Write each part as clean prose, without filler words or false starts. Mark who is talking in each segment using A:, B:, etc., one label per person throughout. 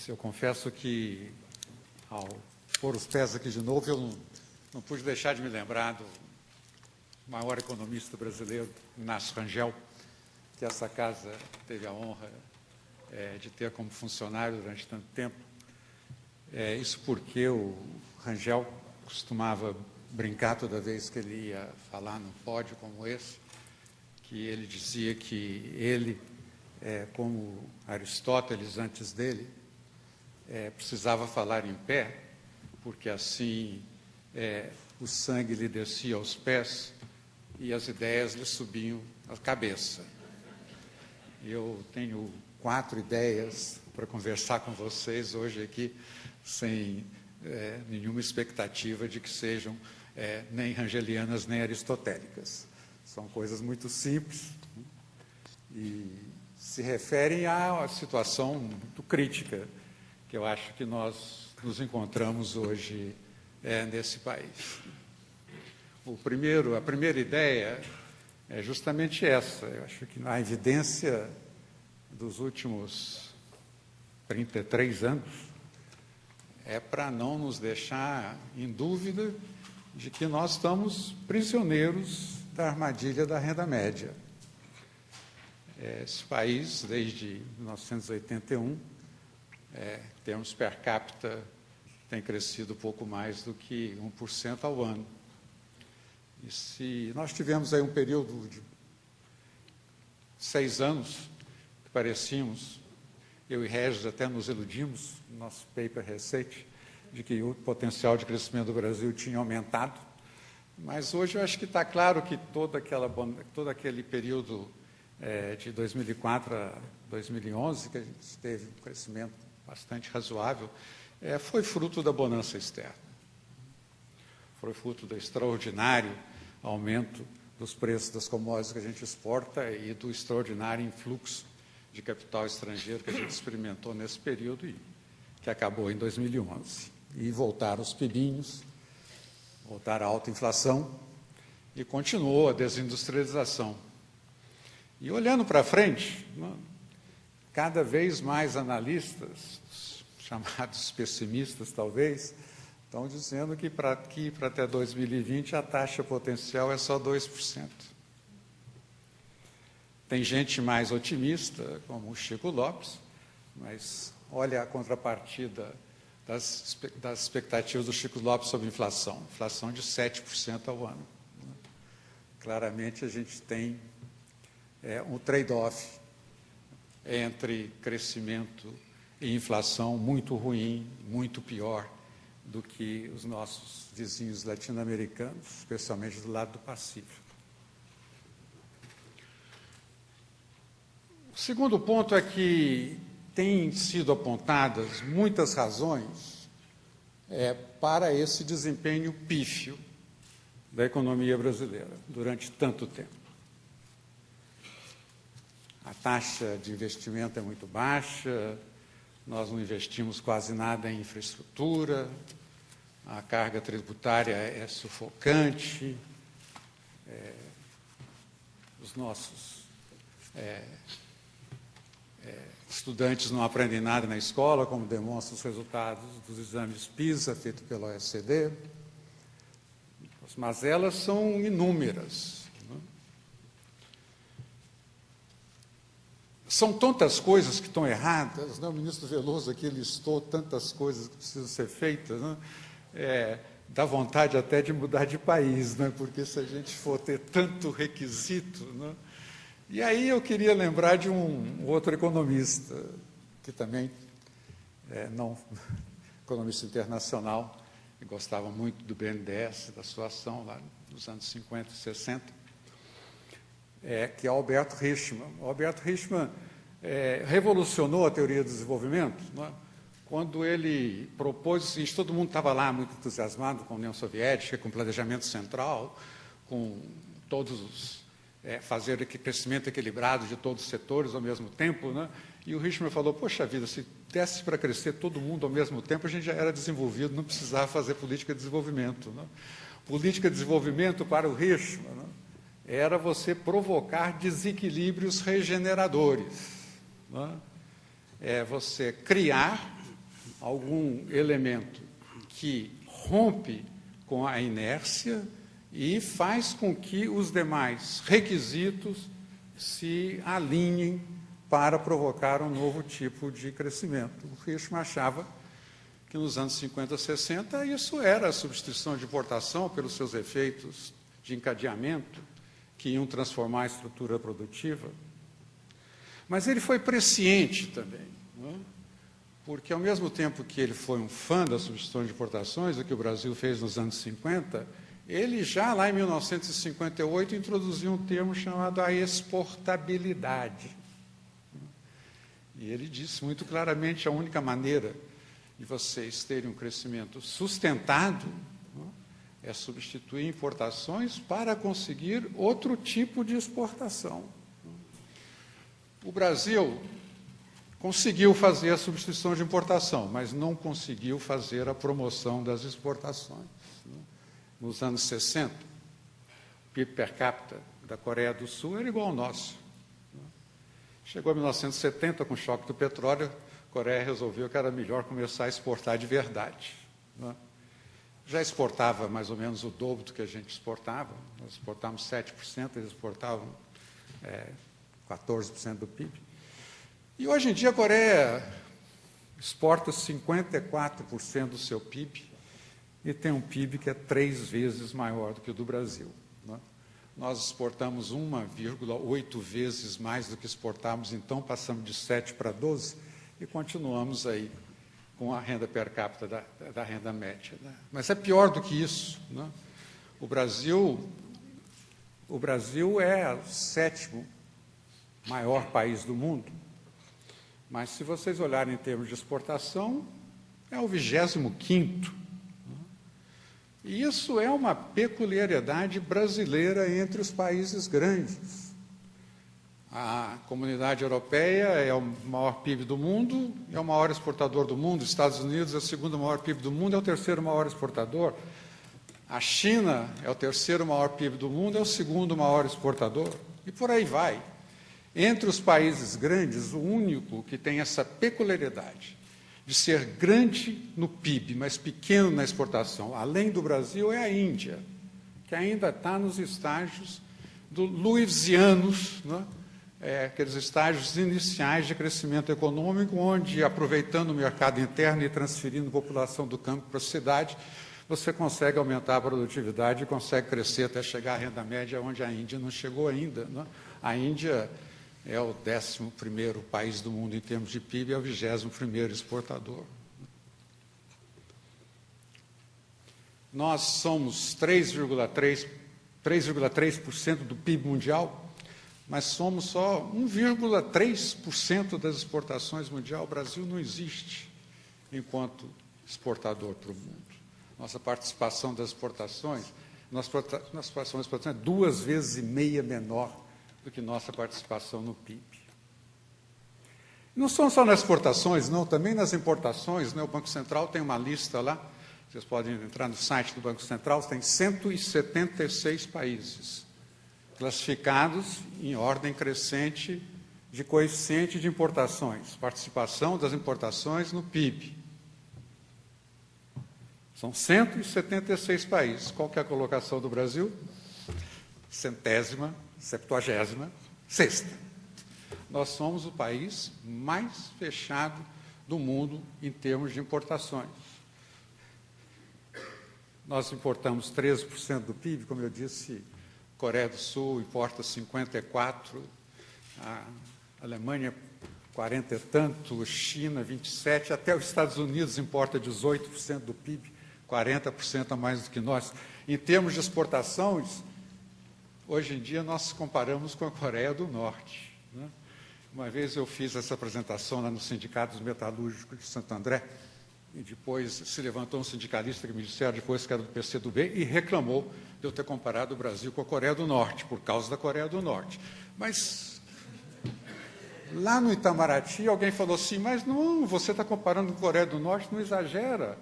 A: Eu confesso que, ao pôr os pés aqui de novo, eu não pude deixar de me lembrar do maior economista brasileiro, Inácio Rangel, que essa casa teve a honra de ter como funcionário durante tanto tempo. Isso porque o Rangel costumava brincar toda vez que ele ia falar num pódio como esse, que ele dizia que ele, como Aristóteles antes dele, precisava falar em pé, porque assim o sangue lhe descia aos pés e as ideias lhe subiam à cabeça. Eu tenho 4 ideias para conversar com vocês hoje aqui, sem nenhuma expectativa de que sejam nem rangelianas nem aristotélicas. São coisas muito simples e se referem à situação muito crítica que eu acho que nós nos encontramos hoje nesse país. A primeira ideia é justamente essa. Eu acho que a evidência dos últimos 33 anos é para não nos deixar em dúvida de que nós estamos prisioneiros da armadilha da renda média. Esse país, desde 1981, em termos per capita, tem crescido pouco mais do que 1% ao ano. E se nós tivemos aí um período de 6 anos que parecíamos, eu e Regis até nos iludimos, no nosso paper recente, de que o potencial de crescimento do Brasil tinha aumentado, mas hoje eu acho que está claro que todo aquele período de 2004 a 2011, que a gente teve um crescimento bastante razoável, foi fruto da bonança externa. Foi fruto do extraordinário aumento dos preços das commodities que a gente exporta e do extraordinário influxo de capital estrangeiro que a gente experimentou nesse período e que acabou em 2011. E voltaram os PIBinhos, voltaram a alta inflação e continuou a desindustrialização. E olhando para frente, cada vez mais analistas, chamados pessimistas talvez, estão dizendo que para até 2020 a taxa potencial é só 2%. Tem gente mais otimista, como o Chico Lopes, mas olha a contrapartida das expectativas do Chico Lopes sobre inflação de 7% ao ano. Claramente a gente tem um trade-off entre crescimento e inflação muito ruim, muito pior do que os nossos vizinhos latino-americanos, especialmente do lado do Pacífico. O segundo ponto é que têm sido apontadas muitas razões para esse desempenho pífio da economia brasileira durante tanto tempo. A taxa de investimento é muito baixa, nós não investimos quase nada em infraestrutura, a carga tributária é sufocante, os nossos estudantes não aprendem nada na escola, como demonstram os resultados dos exames PISA feitos pela OECD, as mazelas são inúmeras. São tantas coisas que estão erradas, né? O ministro Veloso aqui listou tantas coisas que precisam ser feitas, né? Dá vontade até de mudar de país, né? Porque se a gente for ter tanto requisito, né? E aí eu queria lembrar de um outro economista, que também economista internacional, que gostava muito do BNDES, da sua ação lá nos anos 50 e 60, que é Alberto Hirschman. O Alberto Hirschman revolucionou a teoria do desenvolvimento, né? Quando ele propôs isso, todo mundo estava lá muito entusiasmado com a União Soviética, com o planejamento central, com todos fazer crescimento equilibrado de todos os setores ao mesmo tempo, né? E o Hirschman falou, poxa vida, se desse para crescer todo mundo ao mesmo tempo, a gente já era desenvolvido, não precisava fazer política de desenvolvimento, né? Política de desenvolvimento para o Hirschman, né? Era você provocar desequilíbrios regeneradores, né? É você criar algum elemento que rompe com a inércia e faz com que os demais requisitos se alinhem para provocar um novo tipo de crescimento. O Frischmann achava que nos anos 50, 60, isso era a substituição de importação pelos seus efeitos de encadeamento, que iam transformar a estrutura produtiva. Mas ele foi presciente também, não é? Porque, ao mesmo tempo que ele foi um fã da substituição de importações, o que o Brasil fez nos anos 50, ele já lá em 1958 introduziu um termo chamado a exportabilidade. E ele disse muito claramente a única maneira de vocês terem um crescimento sustentado é substituir importações para conseguir outro tipo de exportação. O Brasil conseguiu fazer a substituição de importação, mas não conseguiu fazer a promoção das exportações. Nos anos 60, o PIB per capita da Coreia do Sul era igual ao nosso. Chegou em 1970, com o choque do petróleo, a Coreia resolveu que era melhor começar a exportar de verdade. Já exportava mais ou menos o dobro do que a gente exportava. Nós exportávamos 7%, eles exportavam 14% do PIB. E hoje em dia a Coreia exporta 54% do seu PIB e tem um PIB que é 3 vezes maior do que o do Brasil. Nós exportamos 1,8 vezes mais do que exportávamos, então passamos de 7 para 12 e continuamos aí com a renda per capita da renda média. Mas é pior do que isso. O Brasil é o 7º maior país do mundo, mas se vocês olharem em termos de exportação, é o 25º. E isso é uma peculiaridade brasileira entre os países grandes. A Comunidade Europeia é o maior PIB do mundo, é o maior exportador do mundo. Os Estados Unidos é o 2º maior PIB do mundo, é o 3º maior exportador. A China é o 3º maior PIB do mundo, é o 2º maior exportador. E por aí vai. Entre os países grandes, o único que tem essa peculiaridade de ser grande no PIB, mas pequeno na exportação, além do Brasil, é a Índia, que ainda está nos estágios do Lewisianos, aqueles estágios iniciais de crescimento econômico, onde, aproveitando o mercado interno e transferindo população do campo para a cidade, você consegue aumentar a produtividade e consegue crescer até chegar à renda média, onde a Índia não chegou ainda. A Índia é o 11º país do mundo em termos de PIB, é o 21º exportador. Nós somos 3,3% do PIB mundial, mas somos só 1,3% das exportações mundial. O Brasil não existe enquanto exportador para o mundo. Nossa participação das exportações, nossa participação das exportações é 2,5 vezes menor do que nossa participação no PIB. Não são só nas exportações, não, também nas importações. O Banco Central tem uma lista lá, vocês podem entrar no site do Banco Central, tem 176 países classificados em ordem crescente de coeficiente de importações, participação das importações no PIB. São 176 países. Qual que é a colocação do Brasil? 76ª. Nós somos o país mais fechado do mundo em termos de importações. Nós importamos 13% do PIB, como eu disse, Coreia do Sul importa 54%, a Alemanha 40 e tanto, China 27%, até os Estados Unidos importa 18% do PIB, 40% a mais do que nós. Em termos de exportações, hoje em dia nós comparamos com a Coreia do Norte. Uma vez eu fiz essa apresentação lá no Sindicato dos Metalúrgicos de Santo André, e depois se levantou um sindicalista que me disseram depois que era do PCdoB e reclamou de eu ter comparado o Brasil com a Coreia do Norte, por causa da Coreia do Norte. Mas lá no Itamaraty alguém falou assim, mas não, você está comparando com a Coreia do Norte, não exagera.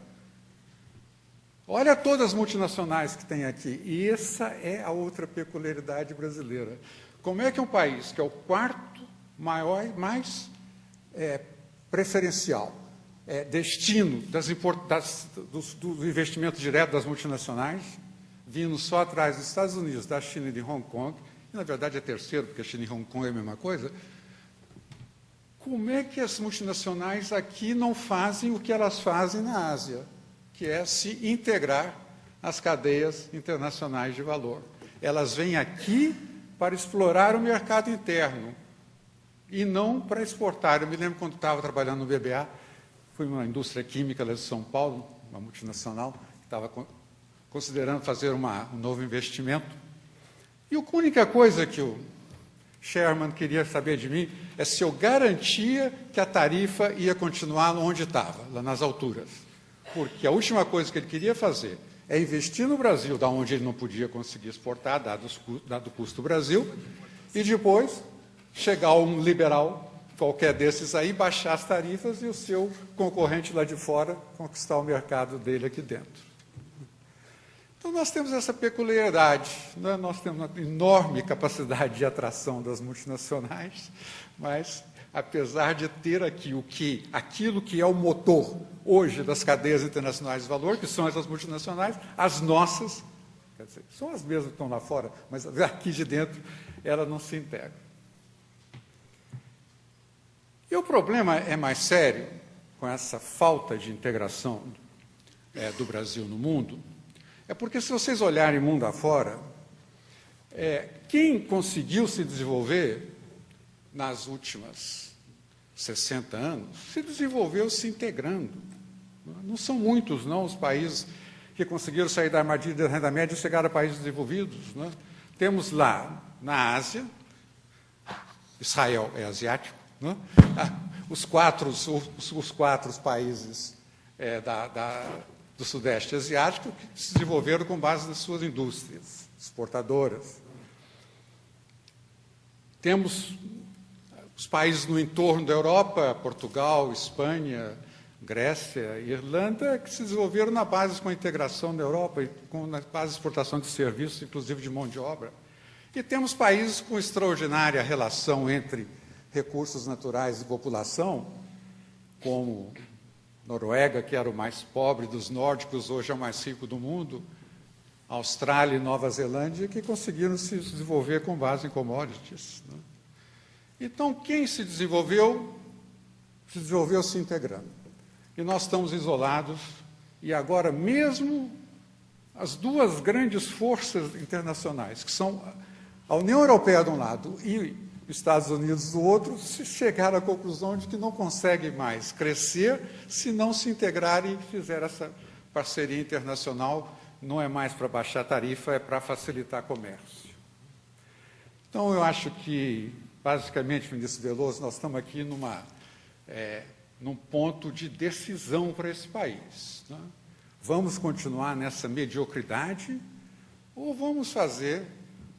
A: Olha todas as multinacionais que tem aqui. E essa é a outra peculiaridade brasileira. Como é que um país que é o 4º mais preferencial, destino do investimento direto das multinacionais, vindo só atrás dos Estados Unidos, da China e de Hong Kong, e, na verdade, é terceiro, porque a China e Hong Kong é a mesma coisa. Como é que as multinacionais aqui não fazem o que elas fazem na Ásia, que é se integrar às cadeias internacionais de valor? Elas vêm aqui para explorar o mercado interno e não para exportar. Eu me lembro quando estava trabalhando no BBA, fui numa indústria química lá de São Paulo, uma multinacional, que estava considerando fazer um novo investimento. E a única coisa que o Sherman queria saber de mim é se eu garantia que a tarifa ia continuar onde estava, lá nas alturas. Porque a última coisa que ele queria fazer é investir no Brasil, da onde ele não podia conseguir exportar, dado o custo do Brasil, e depois chegar um liberal, qualquer desses aí, baixar as tarifas e o seu concorrente lá de fora conquistar o mercado dele aqui dentro. Então, nós temos essa peculiaridade, né? Nós temos uma enorme capacidade de atração das multinacionais, mas, apesar de ter aqui aquilo que é o motor hoje das cadeias internacionais de valor, que são essas multinacionais, as nossas, quer dizer, são as mesmas que estão lá fora, mas aqui de dentro elas não se integram. E o problema é mais sério, com essa falta de integração do Brasil no mundo, é porque, se vocês olharem mundo afora, quem conseguiu se desenvolver nas últimas 60 anos, se desenvolveu se integrando. Não são muitos, não, os países que conseguiram sair da armadilha da renda média e chegar a países desenvolvidos. Né? Temos lá, na Ásia, Israel é asiático, né? Os quatro países do Sudeste Asiático que se desenvolveram com base nas suas indústrias exportadoras. Temos os países no entorno da Europa, Portugal, Espanha, Grécia e Irlanda, que se desenvolveram na base com a integração da Europa e na base de exportação de serviços, inclusive de mão de obra. E temos países com extraordinária relação entre recursos naturais e população, como Noruega, que era o mais pobre dos nórdicos, hoje é o mais rico do mundo, Austrália e Nova Zelândia, que conseguiram se desenvolver com base em commodities. Né? Então, quem se desenvolveu se integrando. E nós estamos isolados, e agora mesmo as duas grandes forças internacionais, que são a União Europeia de um lado e os Estados Unidos do outro, se chegaram à conclusão de que não conseguem mais crescer se não se integrarem e fizer essa parceria internacional. Não é mais para baixar tarifa, é para facilitar comércio. Então, eu acho que, basicamente, ministro Veloso, nós estamos aqui num ponto de decisão para esse país. Né? Vamos continuar nessa mediocridade ou vamos fazer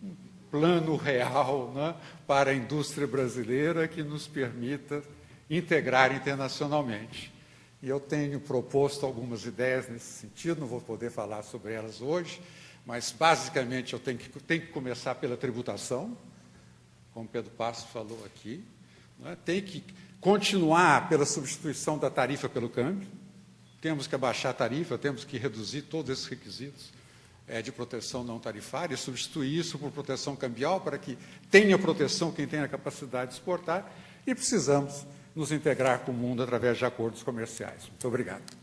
A: um plano real, né, para a indústria brasileira que nos permita integrar internacionalmente? E eu tenho proposto algumas ideias nesse sentido, não vou poder falar sobre elas hoje, mas, basicamente, eu tenho que começar pela tributação, como Pedro Passos falou aqui, né? Tem que continuar pela substituição da tarifa pelo câmbio, temos que abaixar a tarifa, temos que reduzir todos esses requisitos de proteção não tarifária, substituir isso por proteção cambial, para que tenha proteção quem tem a capacidade de exportar, e precisamos nos integrar com o mundo através de acordos comerciais. Muito obrigado.